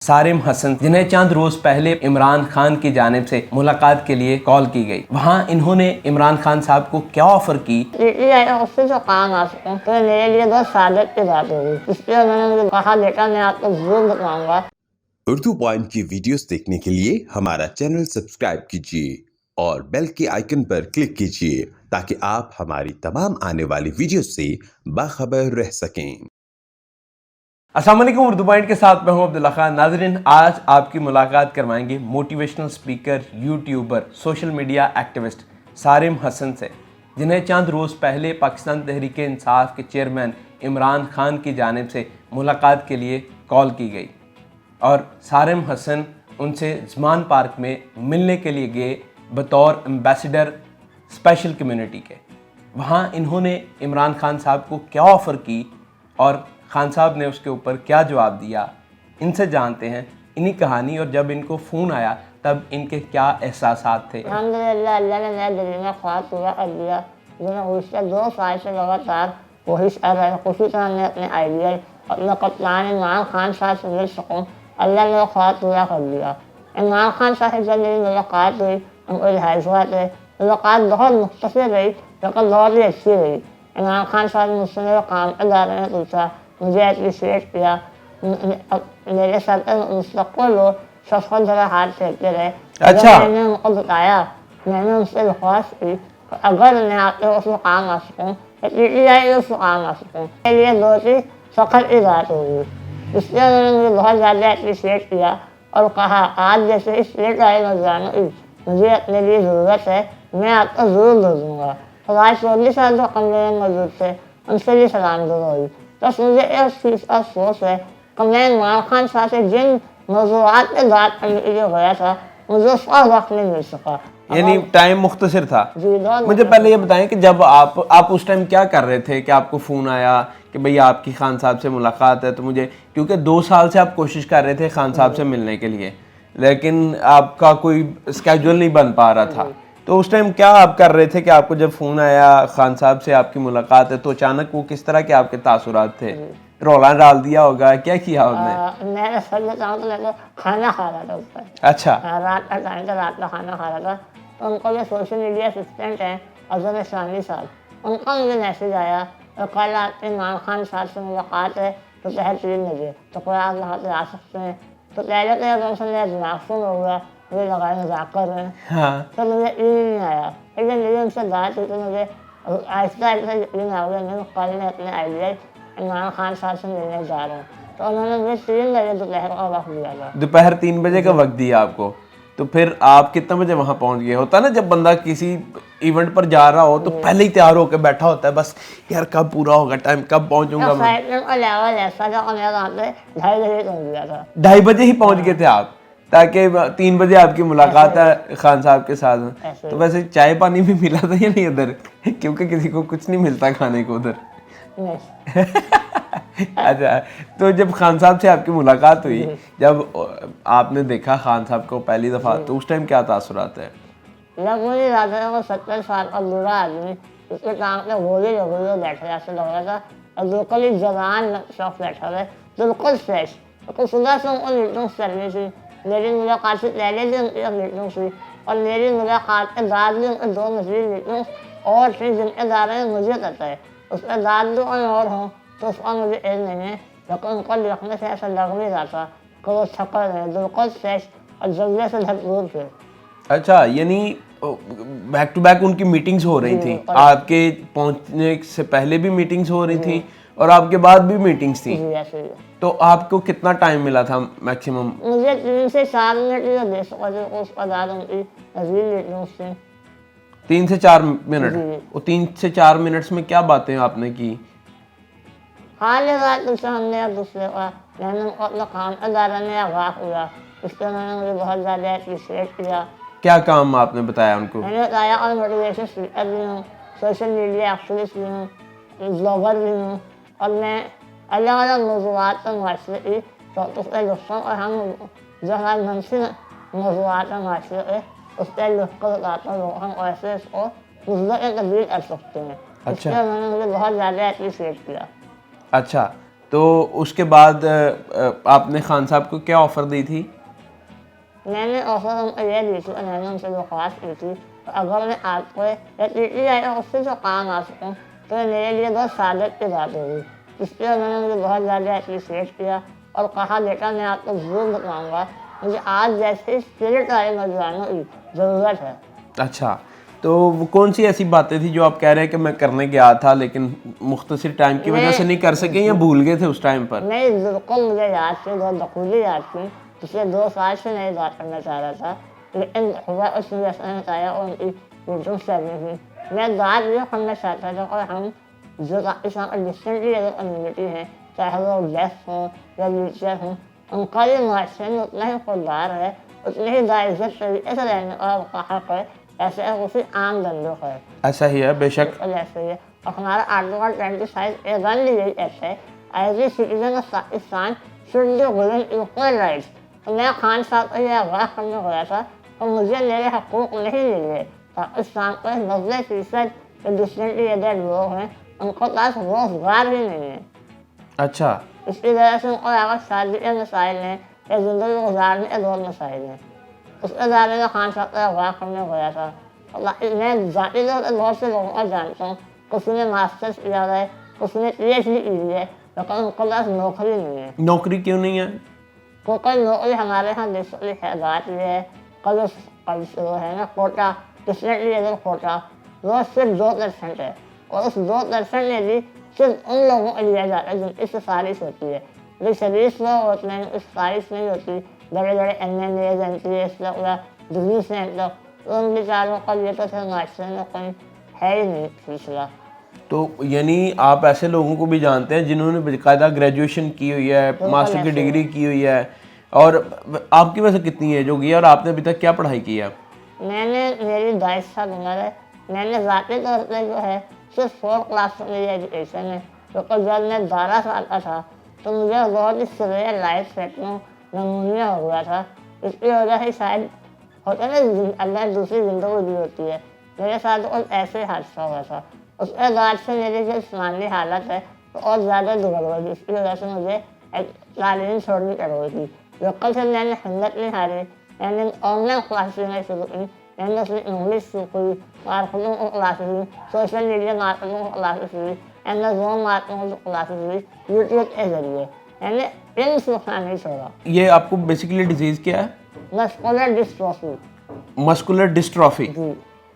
सारिम हसन, जिन्हें चंद रोज पहले इमरान खान की जानिब से मुलाकात के लिए कॉल की गई, वहां इन्होंने इमरान खान साहब को क्या ऑफर की। उससे जो काम आ सकूं तो मेरे लिए बहुत सादत की बात होगी, इसलिए मैंने मुझे कहा बेटा मैं आपको जरूर बताऊंगा। उर्दू पॉइंट की वीडियोस देखने के लिए हमारा चैनल सब्सक्राइब कीजिए और बेल के आइकन पर क्लिक कीजिए ताकि आप हमारी तमाम आने वाली वीडियोस से बाखबर रह सकें। अस्सलाम वालेकुम, उर्दू पॉइंट के साथ मैं हूं अब्दुल्ला खान। नाजरीन, आज आपकी मुलाकात करवाएंगे motivational speaker, YouTuber, social media activist Sarim Hasan से, जिन्हें चंद रोज़ पहले पाकिस्तान तहरीक इंसाफ के चेयरमैन इमरान खान की जानिब से मुलाकात के लिए कॉल की गई और सारिम हसन उनसे ज़मान पार्क में मिलने के लिए गए बतौर एम्बेसडर स्पेशल कम्युनिटी के। वहाँ इन्होंने इमरान खान साहब को क्या ऑफ़र की और खान साहब ने उसके ऊपर क्या जवाब दिया, इनसे जानते हैं इन्हीं कहानी। और जब इनको फ़ोन आया तब इनके क्या एहसासात थे। अल्हम्दुलिल्लाह, अल्लाह ने मेरे दिल में ख्वाब पूरा कर दिया। मैंने उससे 2 साल से लगातार कोशिश कर रहा था, उसी तरह मैं अपने आइडियल अपने कप्तान इमरान खान साहब से मिल सकूँ। अल्लाह ने ख्वाब पूरा कर दिया। इमरान खान साहब से जब मेरी मुलाकात हुई, उनको रिहाइश हुआ थे। मुलाकात बहुत मुख्तसर रही लेकिन बहुत ही अच्छी रही। इमरान खान साहब ने मुझसे मेरे काम के बारे में पूछा, मुझे अप्रिशिएट किया, मेरे साथ मुस्तक़बिल हो सफ़र जरा हाथ फेंकते रहे। अच्छा। मैंने उनको बताया, मैंने उनसे दरख्वास्त की अगर मैं आपके उस मुकाम आ सकूँ, उस मुकाम आ सकूँ, मेरे लिए बहुत ही फ़ख्र की बात होगी। इसलिए उन्होंने मुझे बहुत ज़्यादा अप्रिशिएट किया और कहा आज जैसे इस लेट आए नौजवानों मुझे अपने लिए ज़रूरत है, मैं आपको ज़रूर दे दूँगा। तो आज 24 साल जो कमरे में मौजूद थे उनसे भी सलाम दुआ हुई। बस मुझे इस चीज़ का अफसोस है कि मैं इमरान खान साहब से जिन मौज़ूआत पे बात करने के लिए गया था मुझे उसका वक्त नहीं मिल सका। यानी टाइम मुख्तसर था। बहुत मुझे पहले ये बताएं कि जब आप उस टाइम क्या कर रहे थे कि आपको फ़ोन आया कि भई आपकी खान साहब से मुलाकात है। तो मुझे, क्योंकि 2 साल से आप कोशिश कर रहे थे खान साहब से मिलने के लिए, लेकिन आपका कोई स्केड्यूल नहीं बन पा रहा था, तो उस टाइम क्या आप कर रहे थे कि आपको जब फ़ोन आया खान साहब से आपकी मुलाकात है तो अचानक वो किस तरह के आपके तासुरात थे? रौला डाल दिया होगा, क्या किया आपने? मैं सच बताऊँ तो मैं तो खाना खा रहा था उस पर। अच्छा। रात का टाइम था, रात का खाना खा रहा था। तो उनको जो सोशल मीडिया असिस्टेंट हैं अजहर इस्लामी साहब, उनका मुझे मैसेज आया और कल आपके इमरान खान साहब से मुलाकात है तो दोपहर 3 बजे, तो क्या आप यहाँ पे आ सकते हैं? तो पहले तो एकदम से मेरा दिमाग सुन हो गया, मुझे लगा मजाक कर रहे हैं। हाँ। तो मुझे यकीन नहीं आया, लेकिन मेरी उनसे बात हुई तो मुझे आहिस्ता आहिस्ता यकीन आ गया। मैं कल मैं अपने आइडियल इमरान खान साहब से मिलने जा रहा हूँ। तो उन्होंने मुझे 3 बजे दोपहर का वक्त दिया था। दोपहर 3 बजे का वक्त दिया आपको, तो फिर आप कितने बजे वहां पहुंच गए? होता ना जब बंदा किसी इवेंट पर जा रहा हो तो पहले ही तैयार होकर बैठा होता है, बस यार कब पूरा होगा टाइम, कब पहुंचूंगा मैं। एक्साइटमेंट का लेवल ऐसा था कि मैं वहाँ पे 2:30 बजे पहुँच गया था। 2:30 बजे ही पहुंच गए थे आप, ताकि 3 बजे आपकी मुलाकात है खान साहब के साथ। ऐसे तो वैसे चाय पानी भी मिला था या नहीं उधर? क्योंकि किसी को कुछ नहीं मिलता खाने को उधर। नहीं। अच्छा, तो जब खान साहब से आपकी मुलाकात हुई, जब आपने देखा खान साहब को पहली दफ़ा, तो उस टाइम क्या तासुरात है? लग मुझे याद है वो 70 साल का बूढ़ा आदमी उसके काम पे गोली लगे बैठा ऐसे लग रहा था और बिल्कुल ही जवान शख्स बैठा हुआ है, बिल्कुल फ्रेश। तो सुबह से उनको मीटिंग्स करनी थी, मेरी मुलाकात से पहले भी उनकी मीटिंग्स हुई और मेरी मुलाकात के बाद भी उनके 2 मजीद मीटिंग्स और थी जिनके बारे में मुझे पता है। उसके बाद भी कोई और हों तो उसका मुझे इल्म नहीं है, लेकिन उनको देखने से ऐसा लग नहीं रहा था कि वो थकल है, बिल्कुल फ्रेश और जज्बे से भरपूर थे। अच्छा, यानी बैक टू बैक उनकी मीटिंग्स हो रही थी, आपके पहुंचने से पहले भी मीटिंग्स हो रही थी और आपके बाद भी मीटिंग्स थी। जी ऐसे ही। तो आपको कितना टाइम मिला था मैक्सिमम? मुझे 3 से 4 मिनट जो दे सका जो उसका बाद उनकी मजीद मीटिंग्स थी। 3 से 4 मिनट। जी। वो 3 से 4 मिनट्स में क्या बातें आपने की? हाल बात तुझसे हमने एक दूसरे का मैंने उनको अपना काम के बारे में आगाह किया, इसलिए उन्होंने मुझे बहुत ज़्यादा अप्रिशिएट किया। क्या काम आपने बताया उनको? मैंने बताया और मोटिवेशन स्पीकर भी हूँ, सोशल मीडिया एक्टिविस्ट भी हूँ, ब्लॉगर भी हूँ और मैं अलग अलग मौज़ूआत पर मुआशरे की टॉपिक पे लिखता हूँ और हम जो हमारे मनफी मौज़ूआत हैं मुआशरे के उस पर लिख कर बताता हूँ हम ऐसे इसको मुद्दे तब्दील कर सकते हैं। अच्छा। इसलिए उन्होंने मुझे बहुत ज़्यादा अप्रिशिएट किया। अच्छा, तो उसके बाद आपने खान साहब को क्या ऑफ़र दी थी? मैंने ऑफर उनको ये दी थी और मैंने उनसे दरख्वास्त की थी तो अगर मैं आपको या टीटी या उससे जो काम आ सकूँ तो ये मेरे लिए बहुत सादत की बात होगी। इसलिए उन्होंने मुझे बहुत ज़्यादा अप्रिशिएट किया और कहा बेटा मैं आपको ज़रूर बताऊँगा, मुझे आज जैसे स्पिरिट वाले नौजवानों की ज़रूरत है। अच्छा, तो वो कौन सी ऐसी बातें थी जो आप कह रहे हैं कि मैं करने गया था लेकिन मुख्तसर टाइम की वजह से नहीं कर सके या भूल गए थे उस टाइम पर? नहीं बिल्कुल मुझे याद थी, बहुत बखूबी याद थी। पिछले 2 साल से मैं ये बात करना चाह रहा था लेकिन हुआ उसने जैसा बताया और उनकी यूट्यूब चैनल थी। मैं बात ये करना चाहता था और हम जो पाकिस्तान और डिस्टेंटली अगर कम्युनिटी है चाहे वो डेफ हो या वीचर हो उनका भी माशरे में उतना ही खुददार है, उतनी ही बाइज्जत तरीके से रहने और कहा है ऐसे उसी आम धंधों है। ऐसा ही है बेशक। जैसे ये और हमारा आर्टिकल 25 ए रन यही ऐसे as a citizen of Pakistan should be given equal rights. तो मैं खान साहब को यह आगाह करने गया था और मुझे मेरे हकूक़ नहीं मिले। पाकिस्तान को 90% जो डिसेंटली एडेड लोग हैं उनको पास रोज़गार भी नहीं है। अच्छा, इसकी वजह से उनको अगर शादी के मसाइल हैं या ज़िंदगी गुजारने के दौर मसाइल हैं। उसके बारे में खान साहब को आगाह करने गया था। मैं ज़ाती तौर पर बहुत से लोगों को जानता हूँ, किसी ने मास्टर्स किया है, किसी ने PhD की है, लेकिन उनके पास नौकरी नहीं है। नौकरी क्यों नहीं है? क्योंकि नौकरी हमारे यहाँ बेसिकली हैदात ये है कल जो है ना कोटा डिफरेंटली अगर कोटा वो सिर्फ 2% है और उस 2% में भी सिर्फ उन लोगों को लिया जाता है जिनकी सिफारिश होती है। जो शरीफ लोग होते हैं उस सिफारिश नहीं होती, बड़े बड़े MLAs MPs लोग या बिजनेसमैन लोग, उन बेचारों का ये तो फिर माशरे में कोई है ही नहीं सिलसिला। तो यानी आप ऐसे लोगों को भी जानते हैं जिन्होंने बाकायदा ग्रेजुएशन की हुई है, मास्टर की डिग्री की हुई है, और आपकी वैसे कितनी एज होगी और आपने अभी तक क्या पढ़ाई की है? मैंने मेरी 22 साल उम्र है। मैंने ज़ाती तौर पर जो है सिर्फ 4 क्लास में मेरी एजुकेशन है, क्योंकि जब मैं 12 साल का था तो मुझे बहुत ही सीवियर लाइफ थ्रेटनिंग नमूनिया हो गया था। इसकी वजह से शायद होता है ना अल्लाह दूसरी ज़िंदगी दी होती है, मेरे साथ कुछ ऐसे हादसा हुआ था। उसके बाद से मेरी जो जिस्मानी हालत है तो और ज़्यादा बिगड़ गई, इसकी वजह से मुझे तालीम छोड़नी पड़ गई थी। लोकल से मैंने हिम्मत नहीं हारी, मैंने ऑनलाइन क्लासेस में शुरू की। मैंने उसमें इंग्लिश सीखी, मार्केटिंग की क्लासेस हुई, सोशल मीडिया मार्केटिंग की क्लासेस हुई, अमेज़ॉन मार्केटिंग की क्लासेस हुई, यूट्यूब के जरिए मैंने इन सीखना नहीं छोड़ा। ये आपको बेसिकली डिजीज़ क्या है? Muscular dystrophy. Muscular dystrophy. जी,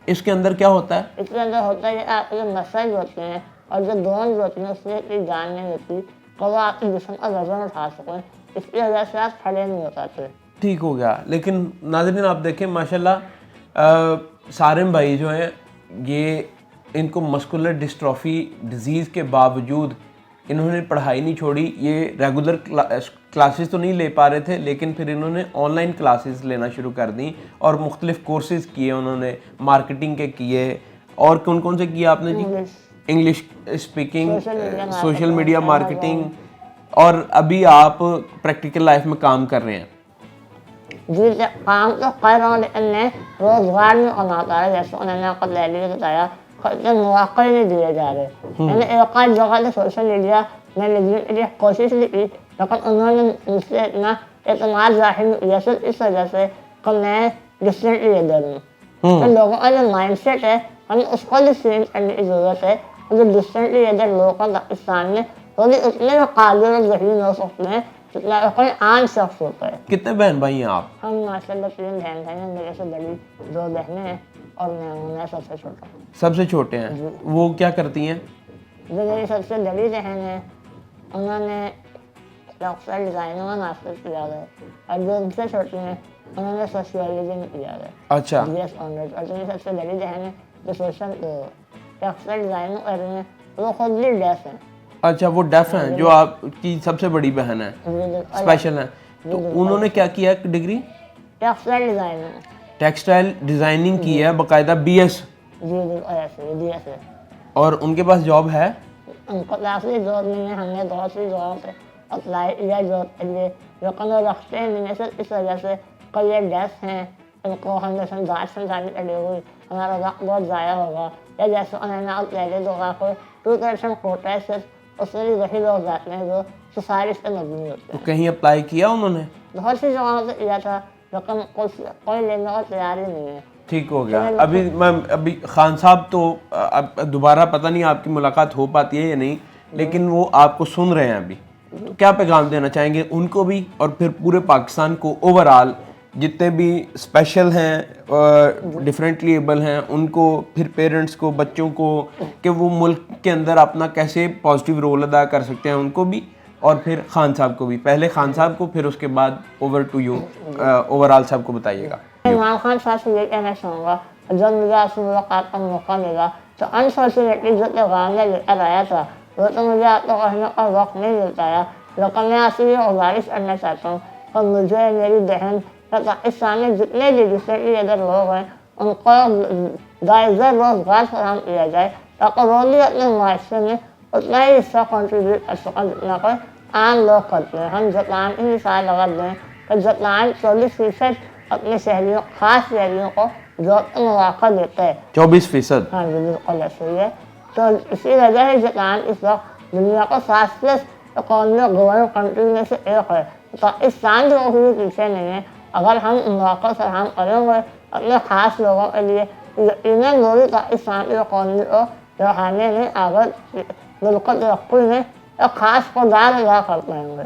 इसके अंदर क्या होता है? इसके अंदर होता है आपके जो मसल्स होते हैं और जो बोन्स होती हैं उसमें इतनी जान नहीं होती तो वो आपके जिस्म का वजन उठा सकें, इसकी वजह से आप खड़े नहीं हो पाते। ठीक हो गया। लेकिन नाज़रीन आप देखें माशाल्लाह सारिम भाई जो हैं ये इनको मस्कुलर डिस्ट्रॉफी डिज़ीज़ के बावजूद इन्होंने पढ़ाई नहीं छोड़ी। ये रेगुलर क्लासेस तो नहीं ले पा रहे थे, लेकिन फिर इन्होंने ऑनलाइन क्लासेस लेना शुरू कर दी और मुख्तलिफ कोर्सेज़ किए उन्होंने, मार्केटिंग के किए। और कौन कौन से किए आपने जी? English speaking, social media marketing, और अभी आप प्रैक्टिकल लाइफ में काम कर रहे हैं। जी काम तो कर रहा हूँ लेकिन मैं रोज़गार नहीं कमा पा रहा। जैसे उन्होंने आपको पहले भी बताया इतने मौके नहीं दिए जा रहे। मैंने एक आध जगह से सोशल मीडिया में लिखने के लिए कोशिश भी की, लेकिन उन्होंने मुझसे इतना एतमाद ज़ाहिर नहीं किया सिर्फ इस वजह से कि मैं डिस्टेंटली इधर हूँ। तो लोगों का जो माइंडसेट है हमें उसको भी चेंज करने की ज़रूरत है। जो डिस्टेंटली इधर लोग पाकिस्तान में वो भी उतने में काबिल और ज़हीन हो सकते हैं जितना कोई आम शख्स होता है। कितने बहन भाई हैं आप? हम माशाल्लाह 3 बहन भाई हैं, मेरे से बड़ी 2 बहनें हैं और मैं सबसे छोटा हूँ। सबसे छोटे हैं। वो क्या करती हैं? जो मेरी सबसे बड़ी बहन है उन्होंने टेक्सटाइल डिज़ाइनिंग में मास्टर्स किया है और जो उनसे छोटी हैं उन्होंने सोशियोलॉजी में किया है। अच्छा। BS honours. और जो मेरी सबसे बड़ी बहन है जो टेक्सटाइल डिज़ाइनिंग कर रही हैं वो खुद भी डेफ हैं। अच्छा, वो डेफ हैं जो आपकी सबसे बड़ी बहन है, स्पेशल हैं। तो उन्होंने क्या किया है degree? Textile designing. Textile designing की है बाकायदा BS। जी ऐसे BS है। और उनके पास जॉब है? उनको काफ़ी जॉब नहीं है, हमने बहुत सी जॉब पे अप्लाई किया जॉब के लिए, लेकिन वो रखते हैं नहीं सिर्फ इस वजह से कई ये डेफ हैं इनको हमने समझाने के लिए हुई हमारा वक्त बहुत ज़ाया होगा। या जैसे उन्होंने आप पहले लोगों को 2% कोटा है सिर्फ उसमें भी वही लोग जाते हैं जो सिफारिश पे मबनी होते तो हैं। कहीं अप्लाई किया उन्होंने? बहुत सी जगहों से किया था, लेकिन कोई लेने को तैयार ही नहीं है। ठीक हो गया। अभी खान साहब तो अब दोबारा पता नहीं आपकी मुलाकात हो पाती है या नहीं, लेकिन वो आपको सुन रहे हैं अभी, तो क्या पैगाम देना चाहेंगे उनको भी और फिर पूरे पाकिस्तान को ओवरऑल, जितने भी स्पेशल हैं, डिफरेंटली एबल हैं उनको, फिर पेरेंट्स को, बच्चों को, कि वो मुल्क के अंदर अपना कैसे पॉजिटिव रोल अदा कर सकते हैं, उनको भी और फिर खान साहब को भी। पहले खान साहब को, फिर उसके बाद ओवर टू यू, ओवरऑल साहब को बताइएगा। इमरान खान साहब से ये कहना चाहूँगा, जब मुझे आपसे मुलाकात का मौका मिला तो अनफॉर्चुनेटली जो पैगाम में लेकर आया था वो तो मुझे आपको कहने का वक्त नहीं मिल पाया, लेकिन मैं आपसे ये गुजारिश करना चाहता हूँ और मुझे, मेरी बहन, पाकिस्तान में जितने भी डिफरेंटली अदर लोग हैं उनको जायज़ा रोज़गार फराहम किया जाए ताकि वो भी अपने माशरे में उतना ही हिस्सा कॉन्ट्रीब्यूट कर सकें जितना कोई आम लोग करते हैं। हम जापान की मिसाल अगर दें तो जापान 24% अपने शहरियों, खास शहरियों को जॉब का मौका देता है। 24%? हाँ जी, बिल्कुल ऐसे ही है। तो इसी वजह से जापान इस वक्त दुनिया का 7 इकोनॉमी ग्लोबल कंट्री में से एक है। पाकिस्तान जो भी पीछे नहीं है, अगर हम मौका फराहम करेंगे अपने खास लोगों के लिए, यकीनन वो भी पाकिस्तान की इकोनॉमी को बढ़ाने में, आगे बिल्कुल तरक्की में एक खास किरदार अदा कर पाएंगे।